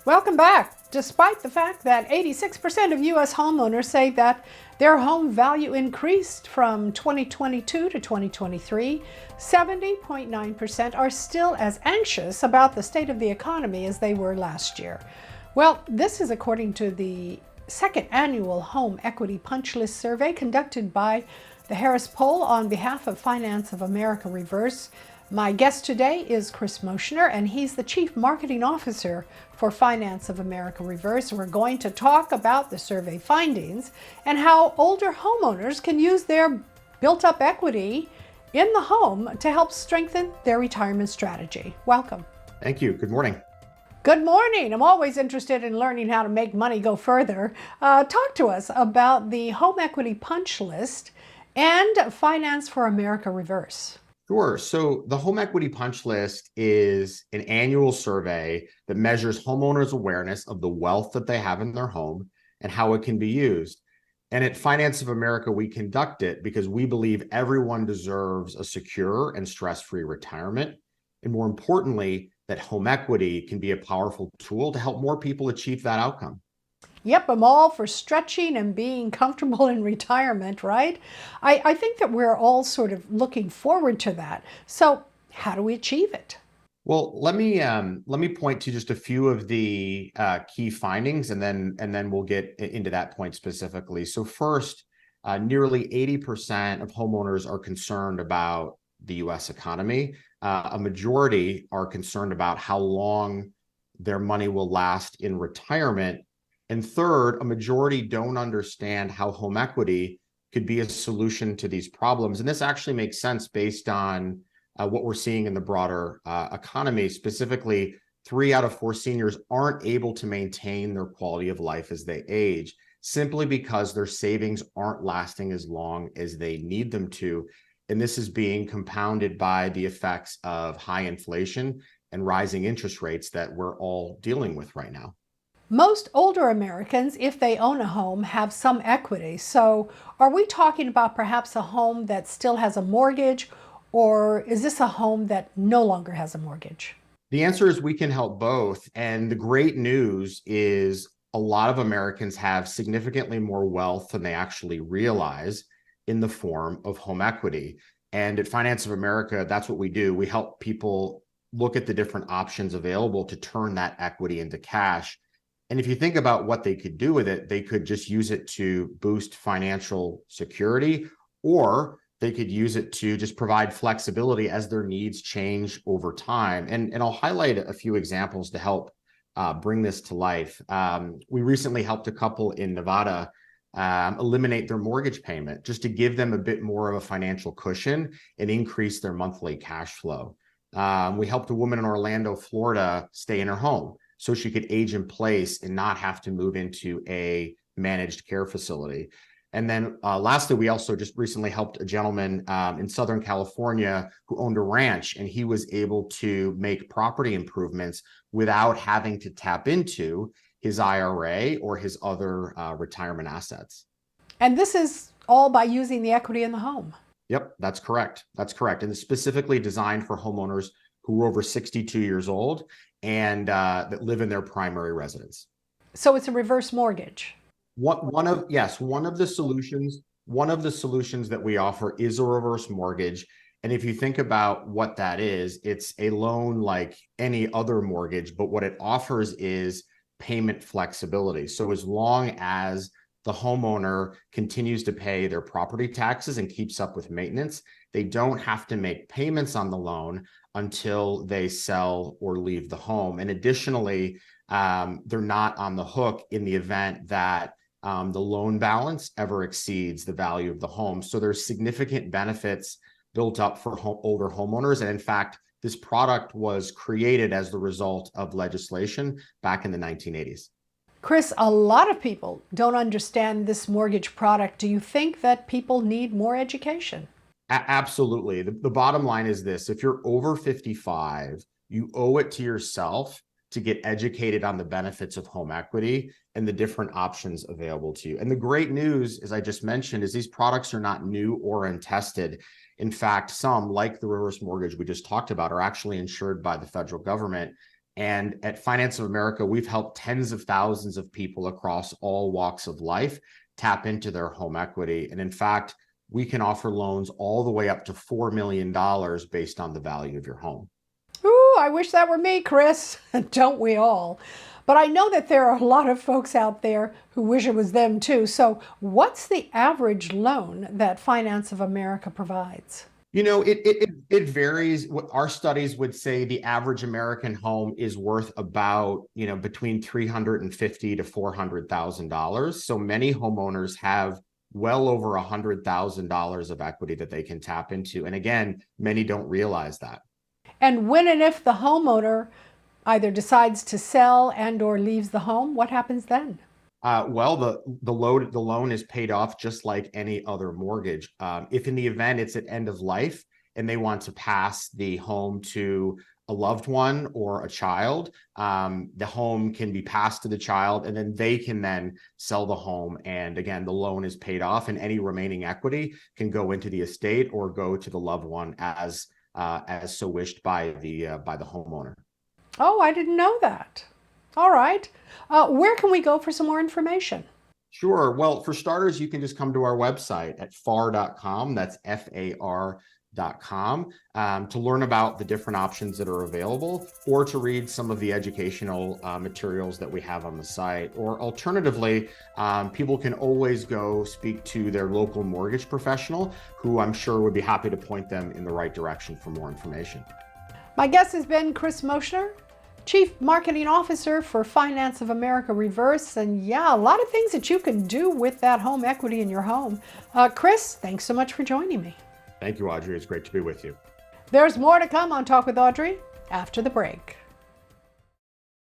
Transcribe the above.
Welcome back. Despite the fact that 86% of U.S. homeowners say that their home value increased from 2022 to 2023, 70.9% are still as anxious about the state of the economy as they were last year. Well, this is according to the second annual Home Equity Punch List survey conducted by the Harris Poll on behalf of Finance of America Reverse. My guest today is Chris Moschner, and he's the Chief Marketing Officer for Finance of America Reverse. We're going to talk about the survey findings and how older homeowners can use their built-up equity in the home to help strengthen their retirement strategy. Welcome. Thank you. Good morning. Good morning. I'm always interested in learning how to make money go further. Talk to us about the Home Equity Punch List and Finance for America Reverse. Sure. So the Home Equity Punch List is an annual survey that measures homeowners' awareness of the wealth that they have in their home and how it can be used. And at Finance of America, we conduct it because we believe everyone deserves a secure and stress-free retirement. And more importantly, that home equity can be a powerful tool to help more people achieve that outcome. Yep, I'm all for stretching and being comfortable in retirement, right? I think that we're all sort of looking forward to that. So how do we achieve it? Well, let me point to just a few of the key findings, and then we'll get into that point specifically. So first, nearly 80% of homeowners are concerned about the U.S. economy. A majority are concerned about how long their money will last in retirement. And third, a majority don't understand how home equity could be a solution to these problems. And this actually makes sense based on what we're seeing in the broader economy. Specifically, 3 out of 4 seniors aren't able to maintain their quality of life as they age, simply because their savings aren't lasting as long as they need them to. And this is being compounded by the effects of high inflation and rising interest rates that we're all dealing with right now. Most older Americans, if they own a home, have some equity. So are we talking about perhaps a home that still has a mortgage, or is this a home that no longer has a mortgage? The answer is we can help both. And the great news is a lot of Americans have significantly more wealth than they actually realize in the form of home equity. And at Finance of America, that's what we do. We help people look at the different options available to turn that equity into cash. And if you think about what they could do with it, they could just use it to boost financial security, or they could use it to just provide flexibility as their needs change over time. And I'll highlight a few examples to help bring this to life. We recently helped a couple in Nevada eliminate their mortgage payment just to give them a bit more of a financial cushion and increase their monthly cash flow. We helped a woman in Orlando, Florida, stay in her home so she could age in place and not have to move into a managed care facility. And then lastly, we also just recently helped a gentleman in Southern California who owned a ranch, and he was able to make property improvements without having to tap into his IRA or his other retirement assets. And this is all by using the equity in the home. Yep, that's correct. That's correct. And it's specifically designed for homeowners who are over 62 years old and that live in their primary residence. So it's a reverse mortgage. One of the solutions that we offer is a reverse mortgage. And if you think about what that is, it's a loan like any other mortgage, but what it offers is payment flexibility. So as long as the homeowner continues to pay their property taxes and keeps up with maintenance, they don't have to make payments on the loan until they sell or leave the home. And additionally, they're not on the hook in the event that the loan balance ever exceeds the value of the home. So there's significant benefits built up for older homeowners. And in fact, this product was created as the result of legislation back in the 1980s. Chris, a lot of people don't understand this mortgage product. Do you think that people need more education? Absolutely. The bottom line is this: if you're over 55, you owe it to yourself to get educated on the benefits of home equity and the different options available to you. And the great news, as I just mentioned, is these products are not new or untested. In fact, some, like the reverse mortgage we just talked about, are actually insured by the federal government. And at Finance of America, we've helped tens of thousands of people across all walks of life tap into their home equity. And in fact, we can offer loans all the way up to $4 million based on the value of your home. Ooh, I wish that were me, Chris. Don't we all? But I know that there are a lot of folks out there who wish it was them too. So what's the average loan that Finance of America provides? It varies. What our studies would say the average American home is worth about, between $350,000 to $400,000. So many homeowners have well over $100,000 of equity that they can tap into. And again, many don't realize that. And when and if the homeowner either decides to sell and or leaves the home, what happens then? Well, the loan is paid off just like any other mortgage. If in the event it's at end of life and they want to pass the home to a loved one or a child, the home can be passed to the child, and then they can then sell the home. And again, the loan is paid off, and any remaining equity can go into the estate or go to the loved one as so wished by the homeowner. Oh, I didn't know that. All right. Where can we go for some more information? Sure. Well, for starters, you can just come to our website at far.com. That's FAR.com to learn about the different options that are available, or to read some of the educational materials that we have on the site. Or alternatively, people can always go speak to their local mortgage professional, who I'm sure would be happy to point them in the right direction for more information. My guest has been Chris Moschner, Chief Marketing Officer for Finance of America Reverse. And yeah, a lot of things that you can do with that home equity in your home. Chris, thanks so much for joining me. Thank you, Audrey. It's great to be with you. There's more to come on Talk with Audrey after the break.